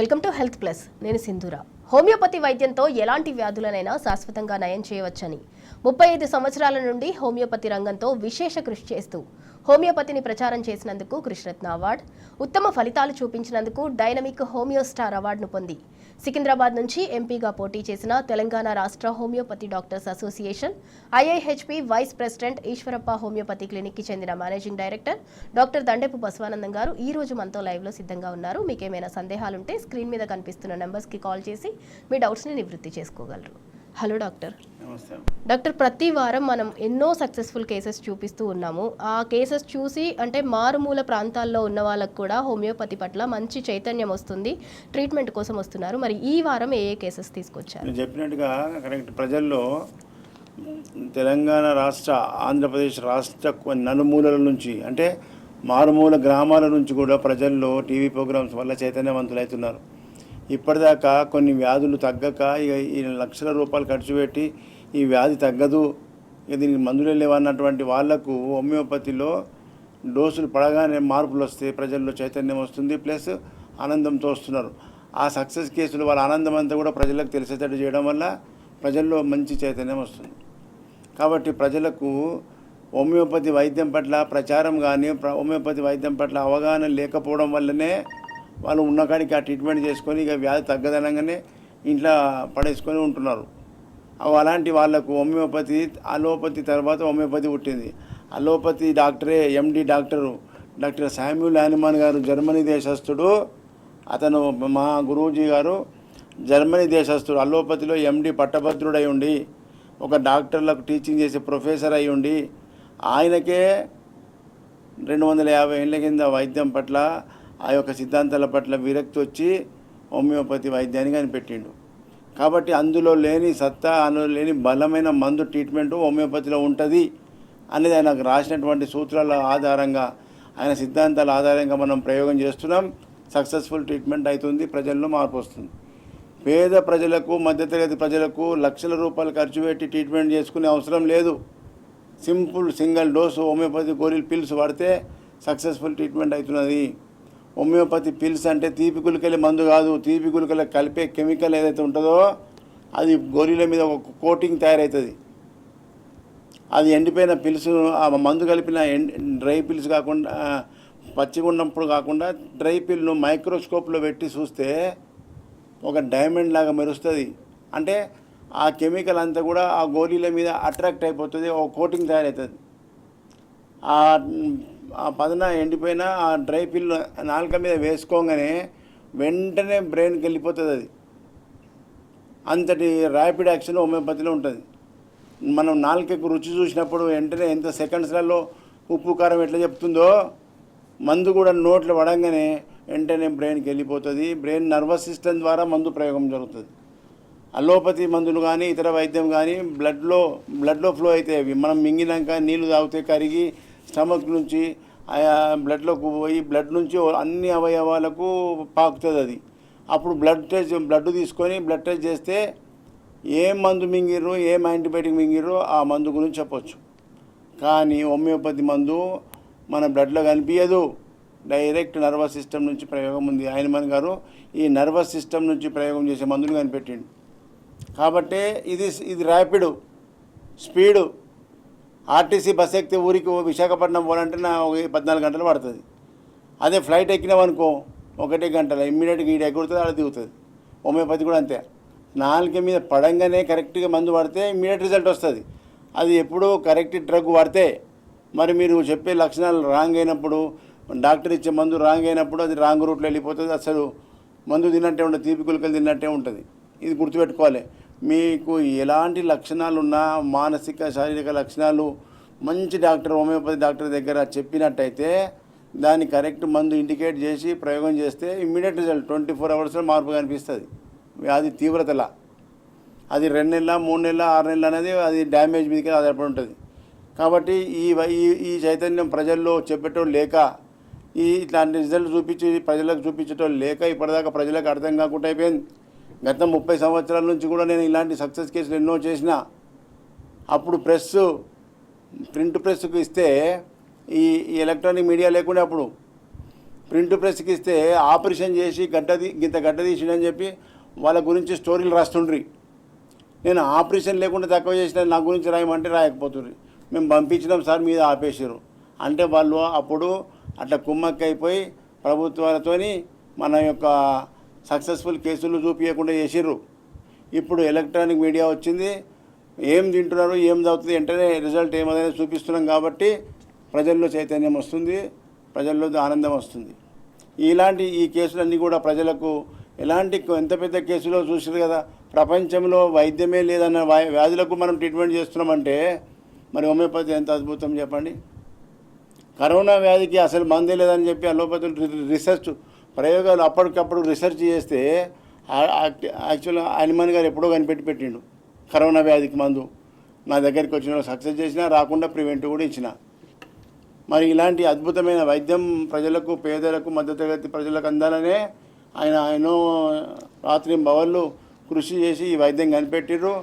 Welcome to health plus. నేను సింధూర. Homeopathy వైద్యంతో ఎలాంటి వ్యాధులనైనా శాశ్వతంగా నయం చేయవచ్చని 35 సంవత్సరాల నుండి హోమియోపతి రంగంతో విశేష కృషి చేస్తూ హోమియోపతిని ప్రచారం చేసినందుకు కృష్ణరత్న అవార్డు, ఉత్తమ ఫలితాలు చూపించినందుకు డైనమిక్ హోమియో స్టార్ అవార్డును పొంది సికింద్రాబాద్ నుంచి ఎంపీగా పోటీ చేసిన తెలంగాణ రాష్ట్ర homeopathy doctors association IIHP vice president Eshwarappa homeopathy క్లినిక్కి చెందిన managing director doctor Dandepu Basavanandam garu ఈ రోజు మనతో లైవ్లో సిద్ధంగా ఉన్నారు. మీకు ఏమైనా సందేహాలుంటే స్క్రీన్ మీద కనిపిస్తున్న నెంబర్స్కి కాల్ చేసి మీ డౌట్స్ని నివృత్తి చేసుకోగలరు. Hello doctor. డాక్టర్, ప్రతి వారం మనం ఎన్నో సక్సెస్ఫుల్ కేసెస్ చూపిస్తూ ఉన్నాము. ఆ కేసెస్ చూసి అంటే మారుమూల ప్రాంతాల్లో ఉన్న వాళ్ళకు కూడా హోమియోపతి పట్ల మంచి చైతన్యం వస్తుంది, ట్రీట్మెంట్ కోసం వస్తున్నారు. మరి ఈ వారం ఏ కేసెస్ తీసుకొచ్చారు? చెప్పినట్టుగా కరెక్ట్. ప్రజల్లో తెలంగాణ రాష్ట్ర, ఆంధ్రప్రదేశ్ రాష్ట్ర నలుమూలల నుంచి అంటే మారుమూల గ్రామాల నుంచి కూడా ప్రజల్లో టీవీ ప్రోగ్రామ్స్ వల్ల చైతన్యవంతులు అవుతున్నారు. ఇప్పటిదాకా కొన్ని వ్యాధులు తగ్గక ఇక ఈ లక్షల రూపాయలు ఖర్చు పెట్టి ఈ వ్యాధి తగ్గదు, ఇక దీనికి మందులే లేవన్నటువంటి వాళ్లకు హోమియోపతిలో డోసులు పడగానే మార్పులు వస్తే ప్రజల్లో చైతన్యం వస్తుంది, ప్లస్ ఆనందంతో వస్తున్నారు. ఆ సక్సెస్ కేసులు వాళ్ళ ఆనందం అంతా కూడా ప్రజలకు తెలిసేటట్టు చేయడం వల్ల ప్రజల్లో మంచి చైతన్యం వస్తుంది. కాబట్టి ప్రజలకు హోమియోపతి వైద్యం పట్ల ప్రచారం కానీ హోమియోపతి వైద్యం పట్ల అవగాహన లేకపోవడం వల్లనే వాళ్ళు ఉన్నకాడికి ఆ ట్రీట్మెంట్ చేసుకొని ఇక వ్యాధి తగ్గదనంగానే ఇంట్లో పడేసుకొని ఉంటున్నారు. అలాంటి వాళ్ళకు హోమియోపతి, అలోపతి తర్వాత హోమియోపతి పుట్టింది. అలోపతి డాక్టరే ఎండి డాక్టర్ శామ్యూల్ హానిమాన్ గారు జర్మనీ దేశస్థుడు. అతను మా గురూజీ గారు జర్మనీ దేశస్థుడు. అలోపతిలో ఎండి పట్టభద్రుడై ఉండి ఒక డాక్టర్లకు టీచింగ్ చేసే ప్రొఫెసర్ అయి ఉండి ఆయనకే 250 ఏళ్ళ కింద వైద్యం పట్ల ఆ యొక్క సిద్ధాంతాల పట్ల విరక్తి వచ్చి హోమియోపతి వైద్యాన్ని కనిపెట్టిండు. కాబట్టి అందులో లేని సత్తా, అందులో లేని బలమైన మందు ట్రీట్మెంటు హోమియోపతిలో ఉంటుంది అనేది ఆయనకు రాసినటువంటి సూత్రాల ఆధారంగా, ఆయన సిద్ధాంతాల ఆధారంగా మనం ప్రయోగం చేస్తున్నాం. సక్సెస్ఫుల్ ట్రీట్మెంట్ అవుతుంది, ప్రజల్లో మార్పు వస్తుంది. పేద ప్రజలకు, మధ్యతరగతి ప్రజలకు లక్షల రూపాయలు ఖర్చు పెట్టి ట్రీట్మెంట్ చేసుకునే అవసరం లేదు. సింగిల్ డోసు హోమియోపతి గోళీలు పిల్స్ వాడితే సక్సెస్ఫుల్ ట్రీట్మెంట్ అవుతున్నది. హోమియోపతి పిల్స్ అంటే తీపి గుళికల మందు కాదు. తీపి గుళికల కలిపే కెమికల్ ఏదైతే ఉంటుందో అది గోళీల మీద ఒక కోటింగ్ తయారవుతుంది. అది ఎండిపోయిన పిల్స్, ఆ మందు కలిపిన డ్రై పిల్స్ కాకుండా, పచ్చిగా ఉన్నప్పుడు కాకుండా డ్రై పిల్ను మైక్రోస్కోప్లో పెట్టి చూస్తే ఒక డైమండ్ లాగా మెరుస్తుంది. అంటే ఆ కెమికల్ అంతా కూడా ఆ గోళీల మీద అట్రాక్ట్ అయిపోతుంది, ఒక కోటింగ్ తయారవుతుంది. ఆ పదన ఎండిపోయిన ఆ డ్రై పిల్ నాలుక మీద వేసుకోగానే వెంటనే బ్రెయిన్కి వెళ్ళిపోతుంది. అది అంతటి ర్యాపిడ్ యాక్షన్ హోమియోపతిలో ఉంటుంది. మనం నాలుకకు రుచి చూసినప్పుడు వెంటనే ఎంత సెకండ్స్లలో ఉప్పు కారం ఎట్లా చెప్తుందో మందు కూడా నోట్లో పడంగానే వెంటనే బ్రెయిన్కి వెళ్ళిపోతుంది. బ్రెయిన్ నర్వస్ సిస్టమ్ ద్వారా మందు ప్రయోగం జరుగుతుంది. అలోపతి మందులు కానీ ఇతర వైద్యం కానీ బ్లడ్లో ఫ్లో అయితే అవి మనం మింగినాక నీళ్లు తాగితే కరిగి స్టమక్ నుంచి ఆయా బ్లడ్లోకి పోయి బ్లడ్ నుంచి అన్ని అవయవాలకు పాకుతుంది. అది అప్పుడు బ్లడ్ తీసుకొని బ్లడ్ టెస్ట్ చేస్తే ఏం మందు మింగిర్రు, ఏం యాంటీబయాటిక్ మింగిర్రు ఆ మందు గురించి చెప్పొచ్చు. కానీ హోమియోపతి మందు మన బ్లడ్లో కనిపించదు, డైరెక్ట్ నర్వస్ సిస్టమ్ నుంచి ప్రయోగం ఉంది. హానిమాన్ గారు ఈ నర్వస్ సిస్టమ్ నుంచి ప్రయోగం చేసే మందులు కనిపెట్టిండు. కాబట్టి ఇది ర్యాపిడ్ స్పీడు. ఆర్టీసీ బస్ ఎక్కితే ఊరికి విశాఖపట్నం పోవాలంటే 14 గంటలు పడుతుంది. అదే ఫ్లైట్ ఎక్కినామనుకో 1 గంటల ఇమ్మీడియట్గా ఈడ ఎగురుతుంది, ఆడ దిగుతుంది. హోమియోపతి కూడా అంతే. నాలుక మీద పడంగానే కరెక్ట్గా మందు వాడితే ఇమ్మీడియట్ రిజల్ట్ వస్తుంది. అది ఎప్పుడు కరెక్ట్ డ్రగ్ వాడితే, మరి మీరు చెప్పే లక్షణాలు రాంగ్ అయినప్పుడు, డాక్టర్ ఇచ్చే మందు రాంగ్ అయినప్పుడు అది రాంగ్ రూట్లో వెళ్ళిపోతుంది. అసలు మందు తిన్నట్టే ఉంటుంది, తీపి గుళికలు తిన్నట్టే ఉంటుంది. ఇది గుర్తుపెట్టుకోవాలి. మీకు ఎలాంటి లక్షణాలు ఉన్నా, మానసిక శారీరక లక్షణాలు మంచి డాక్టర్, హోమియోపతి డాక్టర్ దగ్గర చెప్పినట్టయితే దాన్ని కరెక్ట్ మందు ఇండికేట్ చేసి ప్రయోగం చేస్తే ఇమ్మీడియట్ రిజల్ట్ 24 అవర్స్లో మార్పు కనిపిస్తుంది. వ్యాధి తీవ్రతలా అది 2 నెలల, 3 నెలల, 6 నెలలు అనేది అది డ్యామేజ్ మీదకి ఆధారపడి ఉంటుంది. కాబట్టి ఈ చైతన్యం ప్రజల్లో చెప్పేటోళ్ళు లేక, ఇట్లాంటి రిజల్ట్ ప్రజలకు చూపించేటోళ్ళు లేక ఇప్పటిదాకా ప్రజలకు అర్థం కాకుండా అయిపోయింది. గత 30 సంవత్సరాల నుంచి కూడా నేను ఇలాంటి సక్సెస్ కేసులు ఎన్నో చేసిన. అప్పుడు ప్రింట్ ప్రెస్కు ఇస్తే ఈ ఎలక్ట్రానిక్ మీడియా లేకుండా అప్పుడు ప్రింట్ ప్రెస్కి ఇస్తే ఆపరేషన్ చేసి గింత గడ్డ తీసిండని చెప్పి వాళ్ళ గురించి స్టోరీలు రాస్తుండ్రి. నేను ఆపరేషన్ లేకుండా తక్కువ చేసిన నా గురించి రాయమంటే రాయకపోతుండ్రి. మేము పంపించినాం సార్, మీద ఆపేసారు అంటే వాళ్ళు అప్పుడు అట్లా కుమ్మక్కైపోయి ప్రభుత్వాలతోని మన యొక్క సక్సెస్ఫుల్ కేసులు చూపించకుండా చేసిర్రు. ఇప్పుడు ఎలక్ట్రానిక్ మీడియా వచ్చింది, ఏం తింటున్నారు ఏం చదువుతుంది వెంటనే రిజల్ట్ ఏమైనా చూపిస్తున్నాం కాబట్టి ప్రజల్లో చైతన్యం వస్తుంది, ప్రజల్లో ఆనందం వస్తుంది. ఇలాంటి ఈ కేసులన్నీ కూడా ప్రజలకు ఎలాంటి ఎంత పెద్ద కేసులో చూసారు కదా, ప్రపంచంలో వైద్యమే లేదన్న వ్యాధులకు మనం ట్రీట్మెంట్ చేస్తున్నామంటే మరి హోమియోపతి ఎంత అద్భుతం చెప్పండి. కరోనా వ్యాధికి అసలు మందే లేదని చెప్పి అలోపతులు రీసెర్చ్ ప్రయోగాలు అప్పటికప్పుడు రీసెర్చ్ చేస్తే యాక్చువల్గా హనుమాన్ గారు ఎప్పుడో పెట్టిండు కరోనా వ్యాధికి మందు. నా దగ్గరికి వచ్చిన సక్సెస్ చేసినా, రాకుండా ప్రివెంటివ్ కూడా ఇచ్చిన. మరి ఇలాంటి అద్భుతమైన వైద్యం ప్రజలకు, పేదలకు, మధ్యతరగతి ప్రజలకు అందాలనే ఆయన రాత్రి బవళ్ళు కృషి చేసి ఈ వైద్యం కనిపెట్టిర్రు.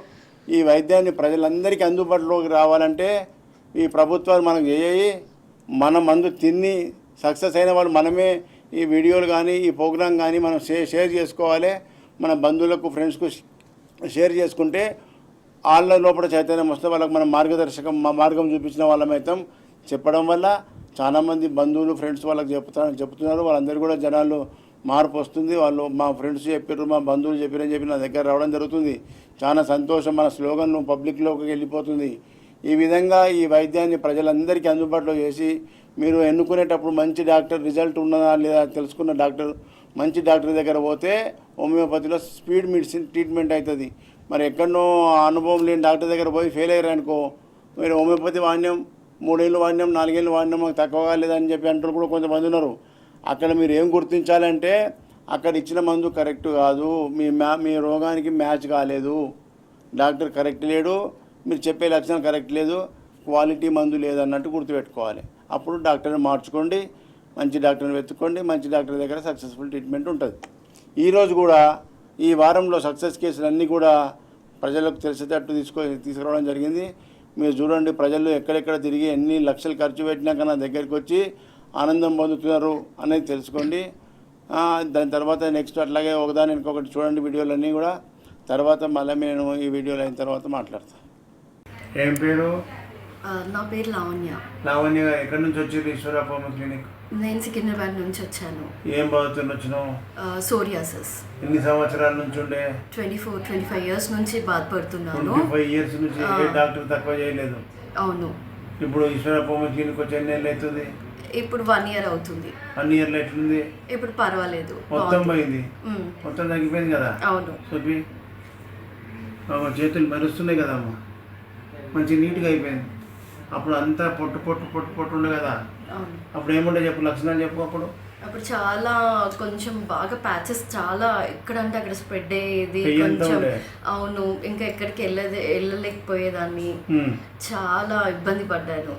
ఈ వైద్యాన్ని ప్రజలందరికీ అందుబాటులోకి రావాలంటే ఈ ప్రభుత్వాలు మనకు చేయి, మన మందు తిని సక్సెస్ అయిన వాళ్ళు మనమే ఈ వీడియోలు కానీ ఈ ప్రోగ్రాం కానీ మనం షేర్ చేసుకోవాలి. మన బంధువులకు, ఫ్రెండ్స్కు షేర్ చేసుకుంటే వాళ్ళ లోపల చైతన్యం వస్తే వాళ్ళకి మనం మార్గం చూపించిన వాళ్ళమైతాం. చెప్పడం వల్ల చాలామంది బంధువులు, ఫ్రెండ్స్ వాళ్ళకి చెప్తున్నారు. వాళ్ళందరూ కూడా జనాలు మార్పు వస్తుంది. వాళ్ళు మా ఫ్రెండ్స్ చెప్పారు, మా బంధువులు చెప్పారని చెప్పి నా దగ్గర రావడం జరుగుతుంది. చాలా సంతోషం. మన స్లోగన్ పబ్లిక్లోకి వెళ్ళిపోతుంది. ఈ విధంగా ఈ వైద్యాన్ని ప్రజలందరికీ అందుబాటులో చేసి మీరు ఎన్నుకునేటప్పుడు మంచి డాక్టర్, రిజల్ట్ ఉన్నదా లేదా తెలుసుకున్న డాక్టర్, మంచి డాక్టర్ దగ్గర పోతే హోమియోపతిలో స్పీడ్ మెడిసిన్ ట్రీట్మెంట్ అవుతుంది. మరి ఎక్కడనో అనుభవం లేని డాక్టర్ దగ్గర పోయి ఫెయిల్ అయ్యారనుకో, మీరు హోమియోపతి వాడినాం 3 ఏళ్ళు వాడినాం, 4 ఏళ్ళు వాడినాం, మాకు తక్కువ కాలేదని చెప్పి అంటారు కూడా కొంతమంది ఉన్నారు. అక్కడ మీరు ఏం గుర్తించాలంటే అక్కడ ఇచ్చిన మందు కరెక్ట్ కాదు, మీ రోగానికి మ్యాచ్ కాలేదు, డాక్టర్ కరెక్ట్ లేడు, మీరు చెప్పే లక్షణం కరెక్ట్ లేదు, క్వాలిటీ మందు లేదన్నట్టు గుర్తుపెట్టుకోవాలి. అప్పుడు డాక్టర్ని మార్చుకోండి, మంచి డాక్టర్ని వెతుక్కోండి, మంచి డాక్టర్ దగ్గర సక్సెస్ఫుల్ ట్రీట్మెంట్ ఉంటుంది. ఈరోజు కూడా ఈ వారంలో సక్సెస్ కేసులన్నీ కూడా ప్రజలకు తెలిసేటట్టు తీసుకురావడం జరిగింది. మీరు చూడండి, ప్రజలు ఎక్కడెక్కడ తిరిగి ఎన్ని లక్షలు ఖర్చు పెట్టినాక నా దగ్గరికి వచ్చి ఆనందం పొందుతున్నారు అనేది తెలుసుకోండి. దాని తర్వాత నెక్స్ట్ అట్లాగే ఒకదాని ఇంకొకటి చూడండి వీడియోలన్నీ కూడా. తర్వాత మళ్ళీ నేను ఈ వీడియోలు అయిన తర్వాత మాట్లాడతాను. ఏం పేరు? నా పేరు లావణ్య. లావణ్య గారు ఎక్కడి నుంచి వచ్చారు? ఈశ్వరప్ప క్లినిక్. నేను సికింద్రాబాద్ నుంచి వచ్చాను. ఏం బాగుతుంది వచ్చినావు? సోరియాసిస్. ఎన్ని సంవత్సరాల నుంచి ఉండే? 24-25 ఇయర్స్ నుంచి బాధపడుతున్నాను. 25 ఇయర్స్ నుంచి డాక్టర్ తక్కువ చేయలేదు. అవును. ఇప్పుడు ఈశ్వరప్ప క్లినిక్ వచ్చి ఎన్ని ఏళ్ళు అవుతుంది? ఇప్పుడు 1 year అవుతుంది. 1 yearలో ఎట్లుంది? ఇప్పుడు పర్వాలేదు, మొత్తం పోయింది, మొత్తం తగ్గిపోయింది కదా. అవును. చూపి చేతులు మెరుస్తున్నాయి కదమ్మా, మంచి నీట్గా అయిపోయింది. అప్పుడు అంతా పొట్టు ఉండే కదా. అప్పుడు ఏముండే చెప్పు, లక్షణాలు చెప్పు. అప్పుడు చాలా కొంచెం బాగా ప్యాచెస్ చాలా ఎక్కడంటే అక్కడ స్ప్రెడ్ అయ్యేది కొంచెం. అవును, ఇంకా ఎక్కడికి వెళ్ళలేకపోయేదాన్ని, చాలా ఇబ్బంది పడ్డాను.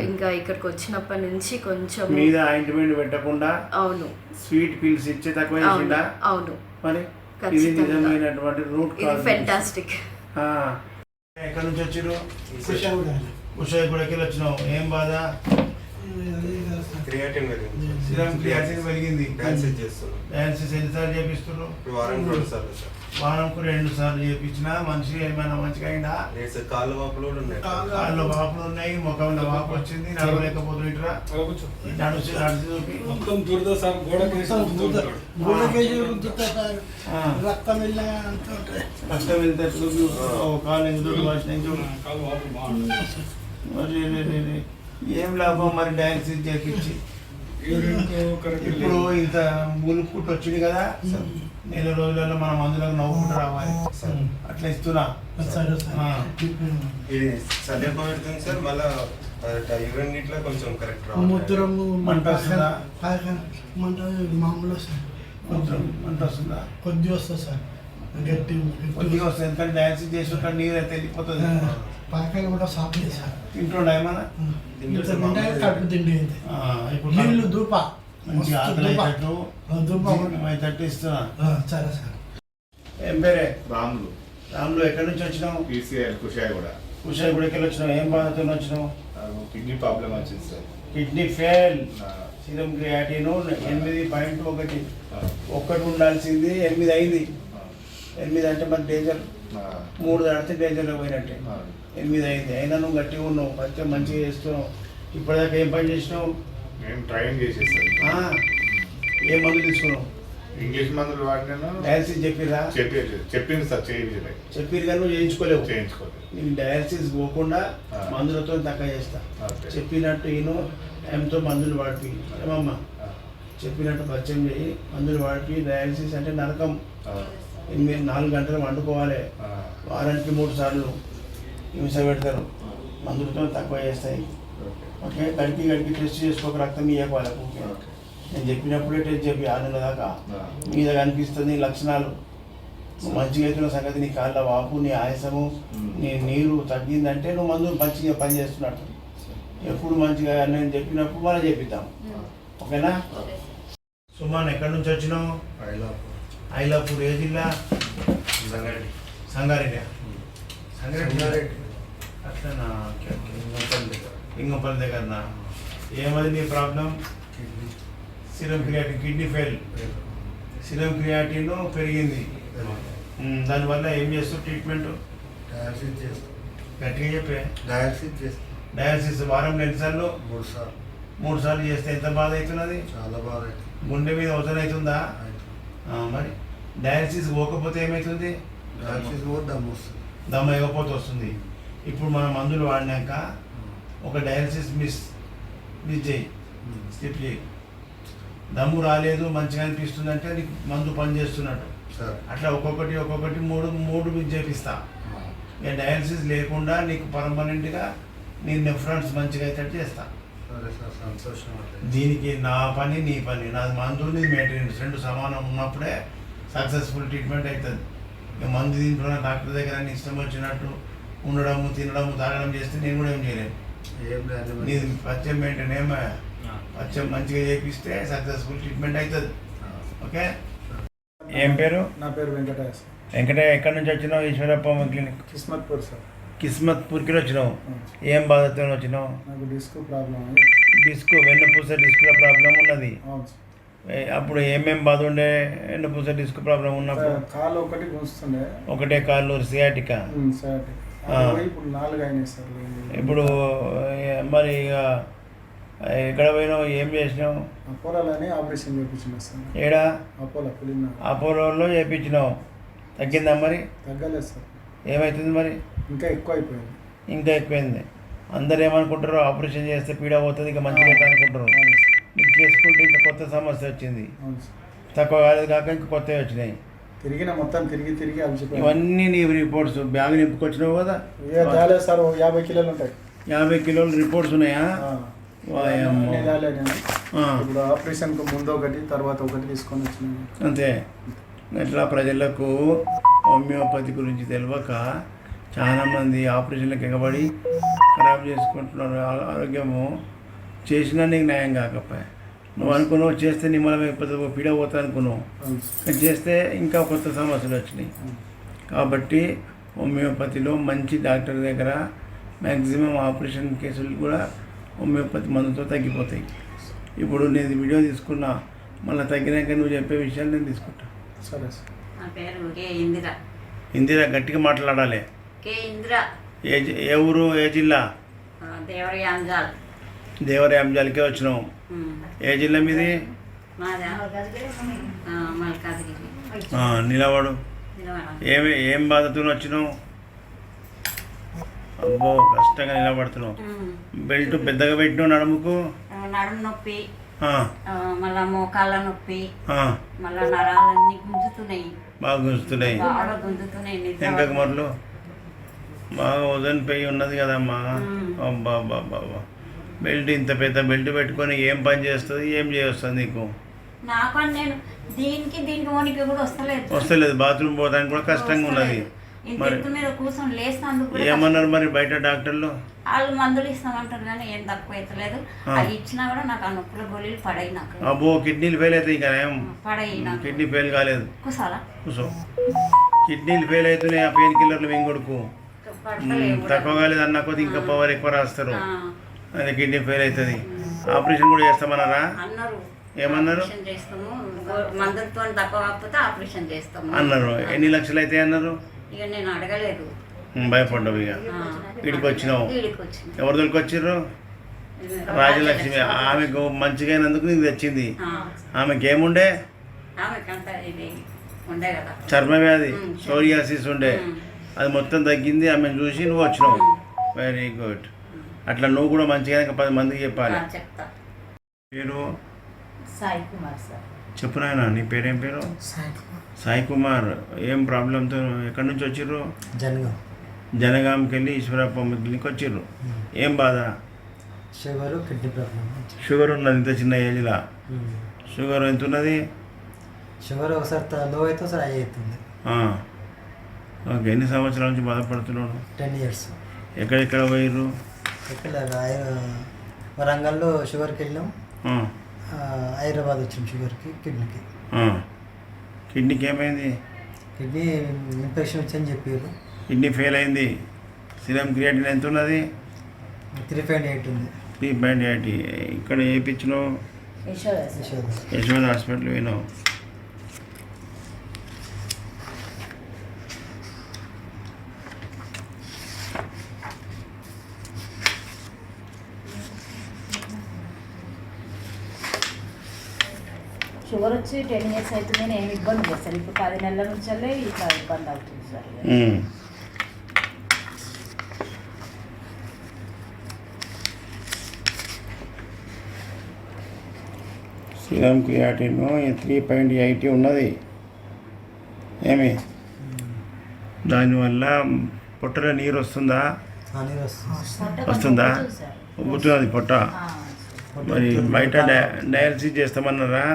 ఇంకా ఇక్కడికి వచ్చినప్పటి నుంచి కొంచెం మీద ఆయింట్మెంట్ పెట్టకుండా, అవును, స్వీట్ పిల్స్ ఇచ్చే తక్కువ చేసిందా? అవును, మరి ఇది నిజమైనటువంటి రూట్ కాజ్. ఫెంటాస్టిక్. ఎక్కడి నుంచి వచ్చారు? ఉషాగూడకి వచ్చినావు. ఏం బాధ? క్రియాటిన్ పెరిగింది. డయాలసిస్ ఎన్నిసార్లు చేపిస్తున్నారు? వారంకు 2 సార్లు చేపించినా మనిషి ఏమైనా మంచిగా అయిందా? కాళ్ళు వాపులు కూడా ఉన్నాయి. కాళ్ళు వాపులు ఉన్నాయి, ముఖంలో వాపు వచ్చింది, నడవలేకపోతుంది. ఇట్లా నడిచి చూపి రక్తం వెళ్తే కాలు ఎందుకు వచ్చినాయి చూడు. ఏం లాభం మరి డయాలసిస్ చేపించి. ఇప్పుడు ఇంత ములుపుట్టు వచ్చింది కదా, నెల రోజులలో మన మందులకు నవ్వుకుంటూ రావాలి. అట్లా ఇస్తున్నా. ఇది సరిగ్గా పెడుతుంది సార్. మళ్ళీ యూరిన్ ఇట్లా కొంచెం కరెక్ట్ మూత్రము మంట వస్తుందా? మామూలు సార్. మంట వస్తుందా? కొద్దిగా వస్తుంది సార్, గట్టి కొద్దిగా వస్తుంది. ఎందుకంటే డయాలసిస్ చేసి నీరు అయితే వెళ్ళిపోతుంది. పాకాయలు కూడా సాపలేదు సార్. తింటుండే ఏమన్నా? కడుపు తిండి ఇప్పుడు నీళ్ళు దూప మంచిగా ఆకలి అయ్యేటట్టు ఇస్తున్నా. సరే సార్. ఏం పేరే? రాములు. రాములు ఎక్కడి నుంచి వచ్చినావు? పీసీఎల్ కుషాయి కూడా కుషాయి కూడా ఎక్కడికి వచ్చినావు? ఏం బాధతో వచ్చినావు? నాకు కిడ్నీ ప్రాబ్లం వచ్చింది సార్. కిడ్నీ ఫెయిల్, ఆ, సీరం క్రియాటిన్ 8.1 ఒక్కటి ఉండాల్సింది 8 అయింది. 8 అంటే మరి డేంజర్, 3 దాటితే డేంజర్లో పోయినట్టే. 8 అయింది, అయినా నువ్వు గట్టిగా ఉన్నావు, కొంచెం మంచిగా చేస్తున్నావు. ఇప్పటిదాకా ఏం పని చేసినావు? నేను ట్రైన్ చేసేసాను. ఏ మందులు తీసుకున్నావు? ఇంగ్లీష్ మందులు వాడినాను. డయాలసిస్ చెప్పిరా? చెప్పింది సార్, చేయలేదు, చెప్పిరు కానీ నువ్వు చేయించుకోలేవు. చేయించుకోలేదు. నేను డయాలసిస్ పోకుండా మందులతో తక్కువ చేస్తా. ఓకే. చెప్పినట్టు ఈయన టైంతో మందులు వాడిపి ఏమమ్మా, చెప్పినట్టు పరిచయం చేయి, మందులు వాడిపి. డయాలసిస్ అంటే నరకం. 4 గంటలు వండుకోవాలి, వారానికి 3 సార్లు హింస పెడతారు, మందులతో తక్కువ చేస్తాయి. ఓకే, గడికి టెస్ట్ చేసుకోక, రక్తం ఇవ్వక వాళ్ళకు. నేను చెప్పినప్పుడే టెస్ట్ చెప్పి 6 నెలల దాకా మీద కనిపిస్తుంది లక్షణాలు. నువ్వు మంచిగా అవుతున్న సంగతి, నీ కాళ్ళ వాపు, నీ ఆయాసము, నీ నీరు తగ్గిందంటే నువ్వు మందు మంచిగా పనిచేస్తున్నట్టు. ఎప్పుడు మంచిగా నేను చెప్పినప్పుడు మనం చెప్పిద్దాం. ఓకేనా? సుమాన్ ఎక్కడి నుంచి వచ్చినావు? ఐలాపూర్. ఏ జిల్లా? సంగారెడ్డి. సంగారెడ్డి అట్లనా? Okay okay. లింగంపల్లి దగ్గరనా? ఏమది నీ problem? Serum creatinine, kidney fail, serum creatinine పెరిగింది. దానివల్ల ఏం చేస్తావు ట్రీట్మెంట్? డయాలసిస్ చేస్తాం. గట్టిగా చెప్పే. డయాలసిస్ చేస్తాం. డయాలసిస్ వారంలో ఎన్నిసార్లు? 3 సార్లు. 3 సార్లు చేస్తే ఎంత బాధ అవుతున్నది? చాలా బాగా అవుతుంది. గుండె మీద వజన్ అవుతుందా? మరి డయాలసిస్ పోకపోతే ఏమవుతుంది? డయాలసిస్ కూడా దమ్ము వస్తుంది. దమ్మ ఇవ్వకపోతే వస్తుంది. ఇప్పుడు మనం మందులు వాడినాక ఒక డయాలసిస్ మిస్ చేయి, స్కిప్ చేయి. దమ్ము రాలేదు, మంచిగా అనిపిస్తుంది అంటే నీకు మందు పని చేస్తున్నట్టు. సార్ అట్లా ఒక్కొక్కటి 3 మిస్ చేపిస్తా. ఇక డయాలసిస్ లేకుండా నీకు పర్మనెంట్గా నీ నెఫ్రాన్స్ మంచిగా అయితే చేస్తా. సరే సార్, సంతోషం. దీనికి నా పని నీ పని, నాది మందు నీది మెయింటెనెన్స్, 2 సమానం ఉన్నప్పుడే సక్సెస్ఫుల్ ట్రీట్మెంట్ అవుతుంది. ఇక మందు తింటున్న డాక్టర్ దగ్గర నీ ఇష్టం వచ్చినట్టు ఉండడము, తినడము, తాగడం చేస్తే నేను కూడా ఏం చేయలేను. ఏం లేదు, నీది పచ్చం మెయింటైన్ పచ్చం మంచిగా చేపిస్తే సక్సెస్ఫుల్ ట్రీట్మెంట్ అవుతుంది. ఓకే. ఏం పేరు? నా పేరు వెంకటేష్. వెంకటయ్య, ఎక్కడి నుంచి వచ్చినావు? ఈశ్వరప్ప క్లినిక్. కిస్మత్పూర్ సార్. కిస్మత్పూర్కి వచ్చినావు. ఏం బాధతో వచ్చినావు? నాకు డిస్క్ ప్రాబ్లం. డిస్క్, వెన్నుపూస డిస్క్ల ప్రాబ్లం ఉన్నది. అవును. అప్పుడు ఏమేం బాధ ఉండే? వెన్నుపూస డిస్క్ ప్రాబ్లం ఉన్నప్పుడు కాళ్ళు ఒకటి గుంజుతుండే. ఒకటే కాళ్ళు, సియాటికా. ఇప్పుడు 4 అయినాయి సార్. ఇప్పుడు మరి ఇక ఎక్కడ పోయినావు? ఏం చేసినావు? అపోలోని ఆపరేషన్ చేయించిన సార్. ఏడా? అపోలో పులిన్నా. అపోలోలో చేయించినావు. తగ్గిందా మరి? తగ్గలేదు సార్. ఏమవుతుంది మరి? ఇంకా ఎక్కువ అయిపోయింది. ఇంకా ఎక్కువైంది. అందరు ఏమనుకుంటారు? ఆపరేషన్ చేస్తే పీడ పోతుంది, ఇక మంచిగా అవుతుంది అనుకుంటారు. నీకు చేసుకుంటే ఇంకా కొత్త సమస్య వచ్చింది. అవును సార్. తక్కువ కాలేదు కాక ఇంకా కొత్తవి వచ్చినాయి. మొత్తం తిరిగి అలసిపోయింది. ఇవన్నీ నీ రిపోర్ట్స్ బ్యాగ్ నింపుకొచ్చినావు కదా? తేలేదు సార్. 50 కిలోలు ఉంటాయి. 50 కిలోల రిపోర్ట్స్ ఉన్నాయా? ఇప్పుడు ఆపరేషన్కు ముందు ఒకటి, తర్వాత ఒకటి తీసుకొని వచ్చినాయి. అంతే. ఇట్లా ప్రజలకు హోమియోపతి గురించి తెలియక చాలామంది ఆపరేషన్లకు ఎగబడి ఖరాబ్ చేసుకుంటున్నారు ఆరోగ్యము. చేసినా నీకు న్యాయం కాకపోయా. నువ్వు అనుకున్నావు చేస్తే నిమ్మలం అయిపోతే పీడ పోతా అనుకున్నావు, చేస్తే ఇంకా కొత్త సమస్యలు వచ్చినాయి. కాబట్టి హోమియోపతిలో మంచి డాక్టర్ దగ్గర మ్యాక్సిమం ఆపరేషన్ కేసులు కూడా హోమియోపతి మందుతో తగ్గిపోతాయి. ఇప్పుడు నేను వీడియో తీసుకున్నా, మళ్ళీ తగ్గినాక నువ్వు చెప్పే విషయాలు నేను తీసుకుంటా. సరే సార్. నా పేరు కే ఇందిరా. ఇందిరా, గట్టిగా మాట్లాడాలి. కే ఇందిరా. ఏ ఊరు, ఏ జిల్లా? దేవరి అంజాల్. దేవరి అంజాల్కే వచ్చినావు. ఏ జిల్లా మీది? మాదా మల్కాజ్గిరి. నిలబడు. ఏం బాధతో వచ్చినావు? అబ్బో, కష్టంగా నిలబడుతున్నావు. బెల్ట్ పెద్దగా పెట్టినావు నడుముకు? నడుము నొప్పి, మళ్ళా మోకాళ్ళ నొప్పి, మళ్ళా నరాలన్నీ గుంజుతున్నాయి. బాగా గుంజుతున్నాయి. బాగా గుంజుతున్నాయి. వెనకకు మరలు బాగా వజన్ పెయి ఉన్నది కదమ్మా. అబ్బా బాబా, బెల్ట్ ఇంత పెద్ద బెల్ట్ పెట్టుకొని ఏం పని చేస్తుంది, ఏం చేయొస్తుంది నీకు? నాకు నేను దీనికి వణికి కూడా వస్తలేదు. బాత్రూమ్ పోవడానికి కూడా కష్టంగా ఉన్నది. ఇంత మరి ఎత్తు మీద కూర్చొని లేస్తాందుకు కూడా ఏమన్నారు మరి బయట డాక్టర్లు? వాళ్ళు మందులు ఇస్తామంటారు కానీ ఏం తక్కువ అవుతలేదు. ఆ. అది ఇచ్చినా కూడా నాకు ఆ నొప్పుల గోళీలు పడాయి. నాకు అబ్బో కిడ్నీలు ఫెయిల్ అవుతాయి ఇంకా ఏం పడాయి. నాకు కిడ్నీ ఫెయిల్ కాలేదు కూసాలా కూర్చో. కిడ్నీలు ఫెయిల్ అవుతున్నాయి ఆ పెయిన్ కిల్లర్లు వెంగొడుకు పడతలేవు కూడా. తక్కువ కాలేదు అన్న కొద్ది ఇంకా పవర్ ఎక్కువ రాస్తారు. ఆ, అది కిడ్నీ ఫెయిల్ అవుతుంది. ఆపరేషన్ కూడా చేస్తామన్నారా? అన్నారు. ఏమన్నారు? ఆపరేషన్ చేస్తాము, మందులతో తక్కువ కాకపోతే ఆపరేషన్ చేస్తాము అన్నారు. ఎన్ని లక్షలు అయితే అన్నారు? ఇక నేను అడగలేదు. భయపడ్డావు ఇక. ఆ, వీడికి వచ్చినావు. వీడికి వచ్చింది. ఎవరు దొరికొచ్చిర్రు? రాజలక్ష్మి. ఆమెకు మంచిగా అయినందుకు నీకు తెచ్చింది. ఆ, ఆమెకి ఏముండే? ఆమెకంతా ఇది ఉండే కదా. చర్మ వ్యాధి, ఉమ్. సోరియాసిస్ ఉండే. ఉమ్. అది మొత్తం తగ్గింది. ఆమెను చూసి నువ్వు వచ్చినావు. Very good. అట్లా నువ్వు కూడా మంచిగా ఇంకా 10 మందికి చెప్పాలి. చెప్తా. పేరు సాయి కుమార్ సార్. చెప్పు నాయన, నీ పేరేం పేరు? సాయి కుమార్. ఏం ప్రాబ్లంతో ఎక్కడి నుంచి వచ్చిర్రు? జనగాంకి వెళ్ళి ఈశ్వరప్ప క్లినిక్ వచ్చిర్రు. ఏం బాధ? Sugar, kidney problem. షుగర్ ఉన్నది ఇంత చిన్న ఏజ్లో. షుగర్ ఎంత ఉన్నది? షుగర్ ఒకసారి లో అయితే ఒకసారి హై అవుతుంది. ఓకే. ఎన్ని సంవత్సరాల నుంచి బాధపడుతున్నాడు? 10 years. ఎక్కడెక్కడ పోయిర్రు? ఇక్కడ వరంగల్లో షుగర్కి వెళ్ళాం. హైదరాబాద్ వచ్చాం షుగర్కి, కిడ్నీకి. కిడ్నీకి ఏమైంది? కిడ్నీ ఇన్ఫెక్షన్ వచ్చని చెప్పారు. కిడ్నీ ఫెయిల్ అయింది. సిరం క్రియేటిన్ ఎంత ఉన్నది? 3.8 ఉంది. 3.8. ఇక్కడ ఏ పిచ్చిలో? యశోద సార్. యశోద. యశోద హాస్పిటల్ పోయినావు. షుగర్ వచ్చి 10 years అవుతుంది. నేను ఏమి ఇబ్బంది లేదు సార్. ఇప్పుడు 10 నెలల నుంచి ఇట్లా ఇబ్బంది అవుతుంది సార్. సిరం క్రియాటిన్ 3.8 ఉన్నది. ఏమి దానివల్ల పొట్టలో నీరు వస్తుందా? నీరు వస్తుంది. వస్తుందా? పొట్ట సార్. ఉబ్బుతున్నది పొట్ట. మరి బయట డయాలసిస్ చేస్తామన్నారా?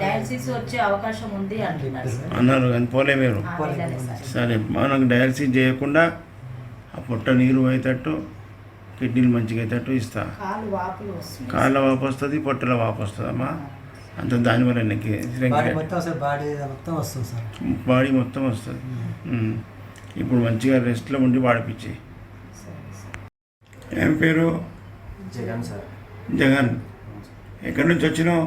డయాలసిస్ వచ్చే అవకాశం ఉంది అంటున్నారు సార్. అన్నారు కానీ పోలే మీరు. వెళ్ళాలి సార్. సరే, మనకు డయాలసిస్ చేయకుండా ఆ పొట్ట నీరు అయ్యేటట్టు, కిడ్నీలు మంచిగా అయ్యేటట్టు ఇస్తా. కాలు వాపులు వస్తుంది. కాళ్ళ వాపు వస్తుంది, పొట్టల వాపు వస్తుందమ్మా. అంత దానివల్ల బాడీ మొత్తం అసలు బాడీ మొత్తం వస్తుంది సార్. బాడీ మొత్తం వస్తుంది. ఇప్పుడు మంచిగా రెస్ట్లో ఉండి వాడిపించి. ఏం పేరు? జగన్ సార్. జగన్. ఎక్కడి నుంచి వచ్చినావు?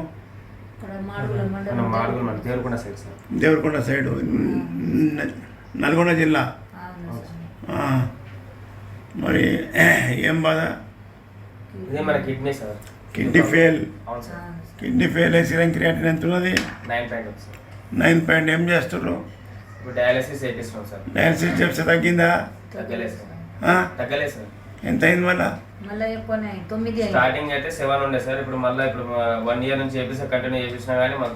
ఇక్కడ మాడుగుల మండలం. మనం మాడుగుల మన Devarakonda side sir. Devarakonda side, Nalgonda జిల్లా. అవును సార్. మరి ఏం బాధ? ఇదే మన కిడ్నీ సార్. Kidney fail. అవును సార్. కిడ్నీ ఫెయిల్ అయ్యి సిరం క్రియాటిన్ ఎంత ఉన్నది? 9.1 సార్. 9. ఏం చేస్తున్నారు? ఇప్పుడు డయాలసిస్ చేపిస్తున్నాం సార్. డయాలసిస్ చేస్తే తగ్గిందా? తగ్గలేదు సార్. ఆ? తగ్గలేదు సార్. ఎంత అయింది మళ్ళా? మళ్ళీ ఎక్కువ 9 అయింది. స్టార్టింగ్ అయితే 7 ఉండే సార్. ఇప్పుడు మళ్ళీ ఇప్పుడు 1 year నుంచి చేపిస్తే కంటిన్యూ చేపించినా కానీ మళ్ళీ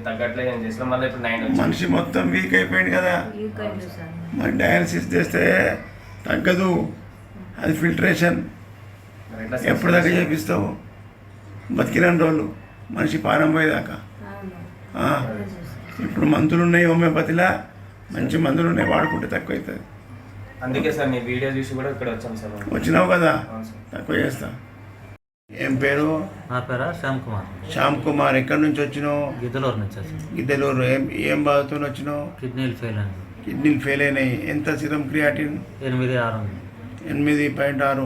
తగ్గట్లేదు. ఏం చేసినా మళ్ళీ ఇప్పుడు 9 వచ్చింది. మనిషి మొత్తం వీక్ అయిపోయింది కదా. ఈ కైండ్ సార్. మరి డయాలసిస్ చేస్తే తగ్గదు. అది ఫిల్టరేషన్. మరి ఎట్లా ఎప్పుడు దాకా చేపిస్తావు? బతికిరాని రోజులు, మనిషి పారం పోయేదాకా. అవును. ఆ. ఇప్పుడు మందులు ఉన్నాయి హోమియోపతిలా, మంచి మందులు ఉన్నాయి, వాడుకుంటే తక్కువ అవుతుంది. అందుకే సార్ మీ వీడియో చూసి కూడా ఇక్కడ వచ్చాం సార్. వచ్చినావు కదా, అవును సార్. తక్కువ చేస్తా. ఏం పేరు? నా పేరు శ్యామ్ కుమార్. శ్యామ్ కుమార్. ఎక్కడి నుంచి వచ్చినావు? గిద్దలూరు నుంచి వచ్చాను. గిద్దలూరు. ఏం బాధతో వచ్చినావు? కిడ్నీలు ఫెయిల్ అయింది. కిడ్నీలు ఫెయిల్ అయినాయి. ఎంత సిరం క్రియాటిన్? 8.6. 8.6.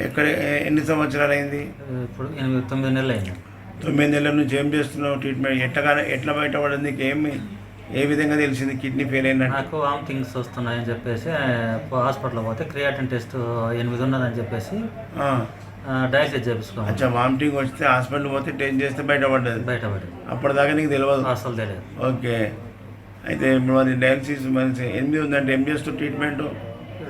ఎక్కడ ఎన్ని సంవత్సరాలు అయింది? ఇప్పుడు 9 నెలలు అయింది. 9 నెలల నుంచి ఏం చేస్తున్నావు ట్రీట్మెంట్? ఎట్లా బయటపడింది? ఏ విధంగా తెలిసింది కిడ్నీ ఫెయిల్ అయినట్టు? నాకు వామిటింగ్స్ వస్తున్నాయని చెప్పేసి హాస్పిటల్లో పోతే క్రియాటిన్ టెస్ట్ 8 ఉన్నదని చెప్పేసి డయాలసిస్ చేపించుకోవాలి. అచ్చా, వామిటింగ్ వస్తే హాస్పిటల్ పోతే టెస్ట్ చేస్తే బయటపడ్డది. అప్పటిదాకా నీకు తెలియదు? అసలు తెలియదు. ఓకే. అయితే మరి డయాలసిస్ మరి 8 ఉందంటే ఏం చేస్తారు ట్రీట్మెంట్?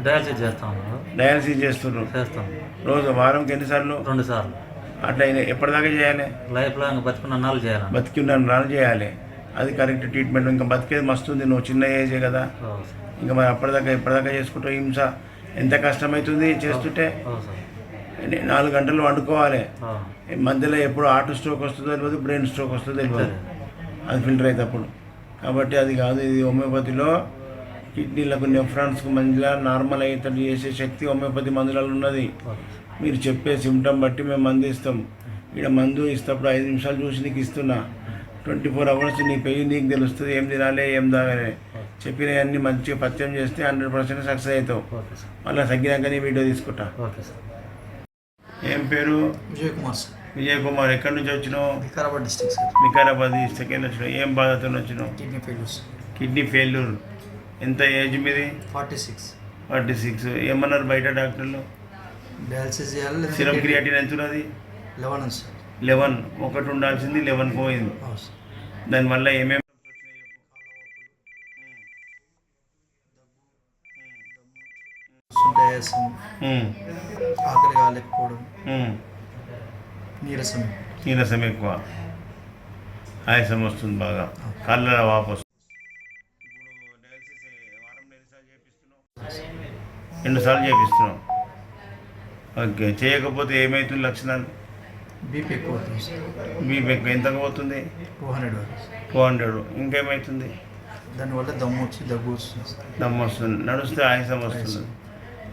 డయాలసిస్ చేస్తాము. డయాలసిస్ చేస్తున్నారు? చేస్తాం. రోజు వారంకి ఎన్నిసార్లు? 2 సార్లు. అట్లా ఎప్పటిదాకా చేయాలి? లైఫ్ లాంగ్ బతుకున్న నాళ్ళు చేయాలి. బతికిన్న నాళ్ళు చేయాలి. అది కరెక్ట్ ట్రీట్మెంట్. ఇంకా బతికేది మస్తుంది. నువ్వు చిన్న ఏజే కదా, ఇంకా మరి ఎప్పటిదాకా చేసుకుంటావు? హింస ఎంత కష్టమవుతుంది చేస్తుంటే. 4 గంటలు వండుకోవాలి. మధ్యలో ఎప్పుడు హార్ట్ స్ట్రోక్ వస్తుందో తెలియదు, బ్రెయిన్ స్ట్రోక్ వస్తుందో తెలియదు. అది ఫిల్టర్ అయితే అప్పుడు. కాబట్టి అది కాదు. ఇది హోమియోపతిలో కిడ్నీలకు నెఫ్రాన్స్కు మంచిగా నార్మల్ అయ్యేటట్టు చేసే శక్తి హోమియోపతి మందులలో ఉన్నది. మీరు చెప్పే సిమ్టమ్ బట్టి మేము మందు ఇస్తాం. ఇక్కడ మందు ఇస్తప్పుడు 5 నిమిషాలు చూసి నీకు ఇస్తున్నా. 24 అవర్స్ నీ పెయి నీకు తెలుస్తుంది, ఏం తినాలి ఏం తాగాలి. చెప్పినవన్నీ మంచిగా పత్యం చేస్తే 100% సక్సెస్ అవుతావు. మళ్ళీ తగ్గినాక నీ వీడియో తీసుకుంటా. Okay sir. ఏం పేరు? విజయ్ కుమార్ సార్, విజయ్ కుమార్. ఎక్కడి నుంచి వచ్చినావు? Vikarabad district sir. Vikarabad district వచ్చినావు. ఏం బాధతో వచ్చినావు? Kidney failures. Kidney failure. ఎంత ఏజ్ మీది? 46. 46. ఏమన్నారు బయట డాక్టర్లు? డయాలసిస్ చేయాలి. సిరమ్ క్రియాటిన్ ఎంత ఉన్నది? 11 సార్. 11. ఒకటి ఉండాల్సింది 11 పోయింది. అవును సార్. దానివల్ల ఏమేమి ఆయాసం, ఆకలి కాలేకపోవడం, నీరసం. నీరసం ఎక్కువ, ఆయాసం వస్తుంది బాగా, కళ్ళ వాపు వస్తుంది. 2 సార్లు చేపిస్తున్నావు. ఓకే. చేయకపోతే ఏమవుతుంది లక్షణాలు? బీపీ ఎక్కువ అవుతుంది సార్. బీపీ ఎక్కువ. ఎంతకు పోతుంది? 200 వరకు. 200. ఇంకేమవుతుంది? దానివల్ల దమ్ము వచ్చి దగ్గు వస్తుంది సార్. దమ్ము వస్తుంది, నడుస్తే ఆయాసం వస్తుంది.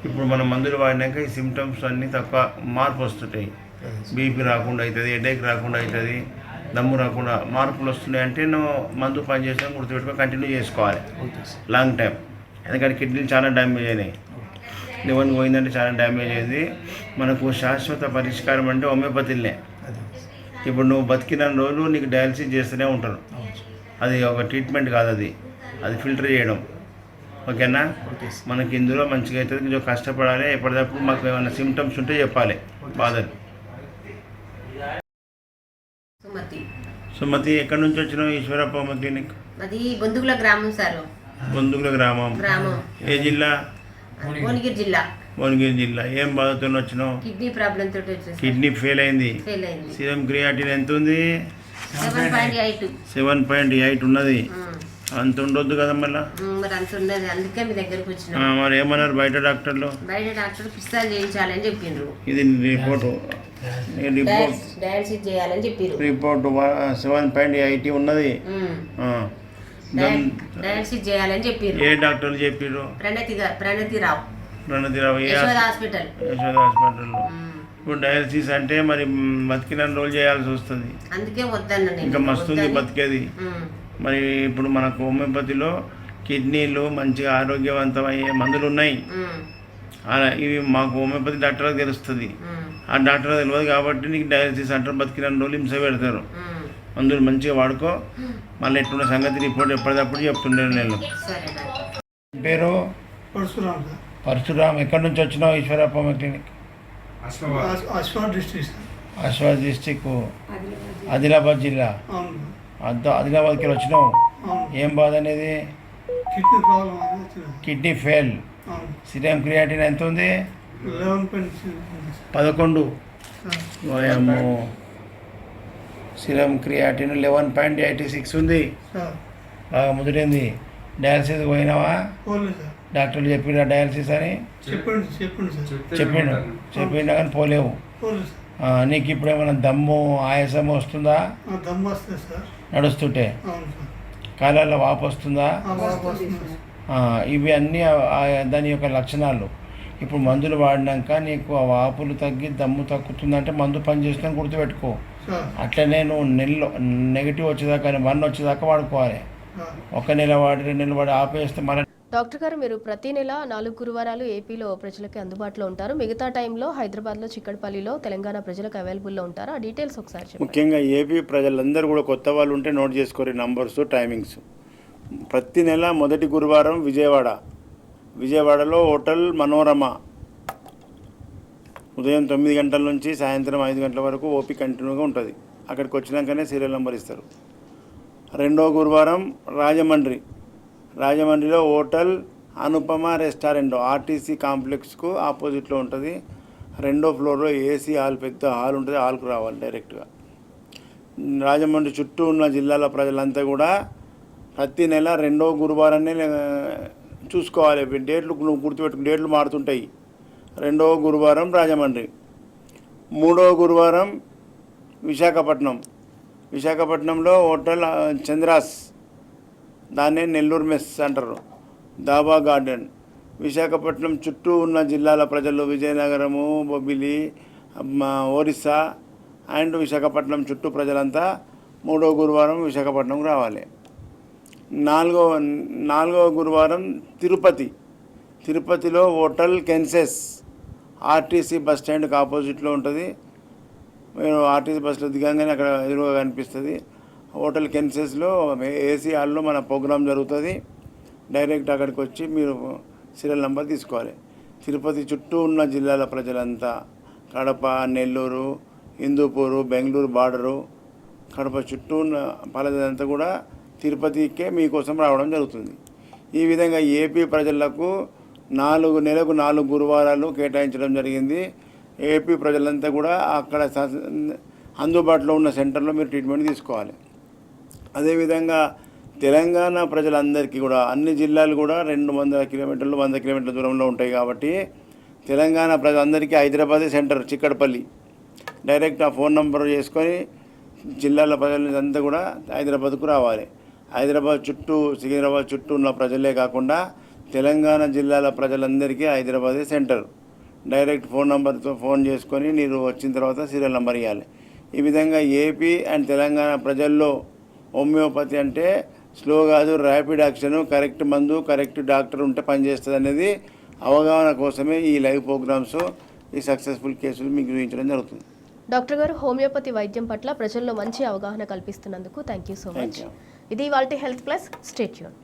ఇప్పుడు మనం మందులు వాడినాక ఈ సిమ్టమ్స్ అన్నీ తక్కువ మార్పు వస్తుంటాయి. బీపీ రాకుండా అవుతుంది, హెడేక్ రాకుండా అవుతుంది, దమ్ము రాకుండా మార్పులు వస్తున్నాయి. అంటే నువ్వు మందు పని చేసినా గుర్తుపెట్టుకొని కంటిన్యూ చేసుకోవాలి లాంగ్ టైం. ఎందుకంటే కిడ్నీలు చాలా డ్యామేజ్ అయినాయి. లివర్ పోయిందంటే చాలా డ్యామేజ్ అయింది. మనకు శాశ్వత పరిష్కారం అంటే హోమియోపతిలే. ఇప్పుడు నువ్వు బతికిన రోజులు నీకు డయాలసిస్ చేస్తూనే ఉంటారు. అది ఒక ట్రీట్మెంట్ కాదు, అది ఫిల్టర్ చేయడం. ఓకేనా? మనకి ఇందులో మంచిగా అవుతుంది. కొంచెం కష్టపడాలి. ఎప్పటికప్పుడు మాకు ఏమైనా సిమ్టమ్స్ ఉంటే చెప్పాలి బాధలు. సుమతి. ఎక్కడి నుంచి వచ్చినావు? Eeshwarappa homeo clinic. అది బొందుగుల గ్రామం సార్. బొందుగుల గ్రామం. ఏ జిల్లా? భువనగిరి జిల్లా. భువనగిరి జిల్లా. ఏం బాధతో వచ్చినావు? కిడ్నీ ప్రాబ్లం తోటి వచ్చేసి కిడ్నీ ఫెయిల్ అయింది. సిరమ్ క్రియాటిన్ ఎంత ఉంది? 7.8 ఉన్నది. అంత ఉండొద్దు కదా మళ్ళీ. మరి అంత ఉండదు, అందుకే మీ దగ్గరకు వచ్చిన. మరి ఏమన్నారు బయట డాక్టర్లు? బయట డాక్టర్ పిస్తాలు చేయించాలని చెప్పిండ్రు. ఇది రిపోర్ట్ డయాలసిస్ చేయాలని చెప్పారు. రిపోర్ట్ 7.8 ఉన్నది. డయాలసిస్ చేయాలని చెప్పారు. ఏ డాక్టర్లు చెప్పారు? ప్రణతిరావు యశోద హాస్పిటల్. యశోద హాస్పిటల్లో. ఇప్పుడు డయాలసిస్ అంటే మరి బతికిన రోజులు చేయాల్సి వస్తుంది. అందుకే వద్దన్న. ఇంకా మస్తుంది బతికేది. మరి ఇప్పుడు మనకు హోమియోపతిలో కిడ్నీలు మంచిగా ఆరోగ్యవంతమయ్యే మందులు ఉన్నాయి. ఇవి మాకు హోమియోపతి డాక్టర్కి తెలుస్తుంది. ఆ డాక్టర్ తెలియదు కాబట్టి నీకు డయాలసిస్ అంటారు. బతికిన రోజులు హింస పెడతారు. మందులు మంచిగా వాడుకో. మళ్ళీ ఎట్టున్న సంగతి రిపోర్ట్ ఎప్పటికప్పుడు చెప్తుండే నేను. పేరు? పరశురామ్. ఎక్కడి నుంచి వచ్చినావు? Eeshwarappa homeo clinic. Asifabad district, Adilabad జిల్లా. ఆదిలాబాద్కి వచ్చినావు. ఏం బాధ అనేది? Kidney fail. సిరమ్ క్రియాటిన్ ఎంత ఉంది? 11. సిరమ్ క్రియాటిన్ 11.86 ఉంది. బాగా ముదిరింది. డయాలసిస్ పోయినావా? డాక్టర్లు చెప్పిండా డయాలసిస్ అని? చెప్పిండా కానీ పోలేవు. నీకు ఇప్పుడు ఏమైనా దమ్ము ఆయాసం వస్తుందా? నడుస్తుంటే కాళ్ళల్లో వాపు వస్తుందా? ఇవి అన్నీ దాని యొక్క లక్షణాలు. ఇప్పుడు మందులు వాడినాక నీకు ఆ వాపులు తగ్గి దమ్ము తగ్గుతుందంటే మందు పని చేస్తుందని గుర్తుపెట్టుకో. అట్లనే నువ్వు నెగిటివ్ వచ్చేదాకా 1 వచ్చేదాకా వాడుకోవాలి. 1 నెల వాడి 2 నెలలు వాడి ఆపేస్తే మన. డాక్టర్ గారు, మీరు ప్రతి నెల 4 గురువారాలు ఏపీలో ప్రజలకు అందుబాటులో ఉంటారు. మిగతా టైంలో హైదరాబాద్లో, చిక్కడపల్లిలో తెలంగాణ ప్రజలకు అవైలబుల్లో ఉంటారు. ఆ డీటెయిల్స్ ఒకసారి చెప్పండి. ముఖ్యంగా ఏపీ ప్రజలందరూ కూడా కొత్త వాళ్ళు ఉంటే నోట్ చేసుకోరు నంబర్స్, టైమింగ్స్. ప్రతి నెల మొదటి గురువారం విజయవాడలో హోటల్ మనోరమ ఉదయం 9 గంటల నుంచి సాయంత్రం 5 గంటల వరకు ఓపీ కంటిన్యూగా ఉంటుంది. అక్కడికి వచ్చినాకనే సీరియల్ నెంబర్ ఇస్తారు. రెండో గురువారం రాజమండ్రిలో హోటల్ అనుపమ రెస్టారెంట్ ఆర్టీసీ కాంప్లెక్స్కు ఆపోజిట్లో ఉంటుంది. 2వ ఫ్లోర్లో ఏసీ హాల్, పెద్ద హాల్ ఉంటుంది. హాల్కు రావాలి డైరెక్ట్గా. రాజమండ్రి చుట్టూ ఉన్న జిల్లాల ప్రజలంతా కూడా ప్రతి నెల 2వ గురువారాన్ని చూసుకోవాలి. డేట్లు గుర్తుపెట్టుకుని, డేట్లు మారుతుంటాయి. 2వ గురువారం రాజమండ్రి, 3వ గురువారం విశాఖపట్నంలో హోటల్ చంద్రాస్, దాన్నే నెల్లూరు మెస్ అంటారు. దాబా గార్డెన్. విశాఖపట్నం చుట్టూ ఉన్న జిల్లాల ప్రజలు విజయనగరము, బొబ్బిలి, ఒరిస్సా అండ్ విశాఖపట్నం చుట్టూ ప్రజలంతా 3వ గురువారం విశాఖపట్నంకు రావాలి. 4వ గురువారం తిరుపతిలో హోటల్ కెన్సెస్ ఆర్టీసీ బస్ స్టాండ్కి ఆపోజిట్లో ఉంటుంది. మీరు ఆర్టీసీ బస్సులో దిగంగానే అక్కడ ఎదురుగా కనిపిస్తుంది. హోటల్ కెన్సెస్లో ఏసీ హాల్లో మన ప్రోగ్రాం జరుగుతుంది. డైరెక్ట్ అక్కడికి వచ్చి మీరు సీరియల్ నెంబర్ తీసుకోవాలి. తిరుపతి చుట్టూ ఉన్న జిల్లాల ప్రజలంతా కడప, నెల్లూరు, హిందూపూరు, బెంగళూరు బార్డరు, కడప చుట్టూ ఉన్న ప్రజలంతా కూడా తిరుపతికే మీకోసం రావడం జరుగుతుంది. ఈ విధంగా ఏపీ ప్రజలకు నెలకు 4 గురువారాలు కేటాయించడం జరిగింది. ఏపీ ప్రజలంతా కూడా అక్కడ అందుబాటులో ఉన్న సెంటర్లో మీరు ట్రీట్మెంట్ తీసుకోవాలి. అదేవిధంగా తెలంగాణ ప్రజలందరికీ కూడా అన్ని జిల్లాలు కూడా 200 కిలోమీటర్లు 100 కిలోమీటర్ల దూరంలో ఉంటాయి కాబట్టి తెలంగాణ ప్రజలందరికీ హైదరాబాద్ సెంటర్ చిక్కడపల్లి డైరెక్ట్ ఆ ఫోన్ నంబర్ చేసుకొని జిల్లాల ప్రజలంతా కూడా హైదరాబాద్కు రావాలి. హైదరాబాద్ చుట్టూ సికింద్రాబాద్ చుట్టూ ఉన్న ప్రజలే కాకుండా తెలంగాణ జిల్లాల ప్రజలందరికీ హైదరాబాదే సెంటర్. డైరెక్ట్ ఫోన్ నంబర్తో ఫోన్ చేసుకొని మీరు వచ్చిన తర్వాత సీరియల్ నెంబర్ ఇవ్వాలి. ఈ విధంగా ఏపీ అండ్ తెలంగాణ ప్రజల్లో హోమియోపతి అంటే స్లో కాదు, ర్యాపిడ్ యాక్షన్, కరెక్ట్ మందు, కరెక్ట్ డాక్టర్ ఉంటే పనిచేస్తుంది అనేది అవగాహన కోసమే ఈ లైవ్ ప్రోగ్రామ్స్, ఈ సక్సెస్ఫుల్ కేసులు మీకు చూపించడం జరుగుతుంది. డాక్టర్ గారు, హోమియోపతి వైద్యం పట్ల ప్రజల్లో మంచి అవగాహన కల్పిస్తున్నందుకు థ్యాంక్ యూ సో మచ్. ఇది ఇవాల్టి హెల్త్ ప్లస్. Stay tune.